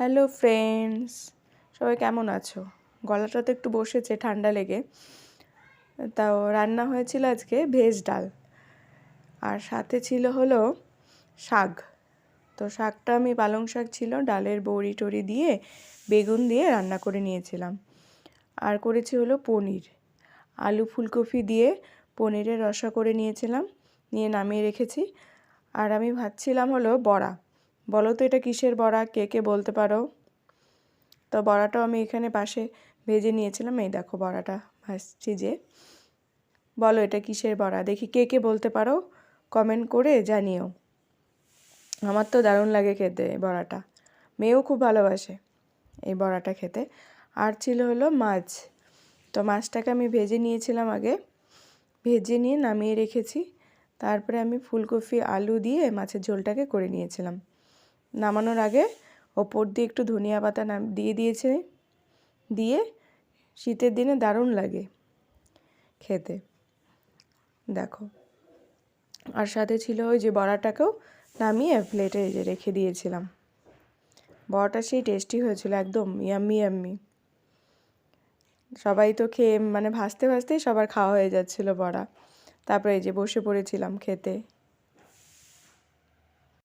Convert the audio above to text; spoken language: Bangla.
হ্যালো ফ্রেন্ডস, সবাই কেমন আছো? গলাটা তো একটু বসেছে ঠান্ডা লেগে। তাও রান্না হয়েছিল আজকে ভেজ ডাল, আর সাথে ছিল হলো শাক। তো শাকটা আমি পালং শাক ছিল, ডালের বড়ি টড়ি দিয়ে বেগুন দিয়ে রান্না করে নিয়েছিলাম। আর করেছি হলো পনির, আলু ফুলকপি দিয়ে পনিরের রসা করে নিয়েছিলাম, নিয়ে নামিয়ে রেখেছি। আর আমি ভাবছিলাম হলো বড়া। বলো তো এটা কিসের বড়া, কে কে বলতে পারো? তো বড়াটাও আমি এখানে পাশে ভেজে নিয়েছিলাম। এই দেখো বড়াটা ভাজছি যে। বলো এটা কিসের বড়া, দেখি কে কে বলতে পারো, কমেন্ট করে জানিও। আমার তো দারুণ লাগে খেতে এই বড়াটা, মেয়েও খুব ভালোবাসে এই বড়াটা খেতে। আর ছিল হলো মাছ। তো মাছটাকে আমি ভেজে নিয়েছিলাম আগে, ভেজে নিয়ে নামিয়ে রেখেছি। তারপরে আমি ফুলকপি আলু দিয়ে মাছের ঝোলটাকে করে নিয়েছিলাম। নামানোর আগে ওপর দিয়ে একটু ধনিয়া পাতা দিয়ে দিয়েছে, দিয়ে শীতের দিনে দারুণ লাগে খেতে, দেখো। আর সাথে ছিল ওই যে বড়াটাকেও নামিয়ে প্লেটে যে রেখে দিয়েছিলাম। বড়াটা সেই টেস্টি হয়েছিল, একদম ইয়াম্মি ইয়াম্মি। সবাই তো খেয়ে মানে ভাজতে ভাজতেই সবার খাওয়া হয়ে যাচ্ছিল বড়া। তারপরে এই যে বসে পড়েছিলাম খেতে।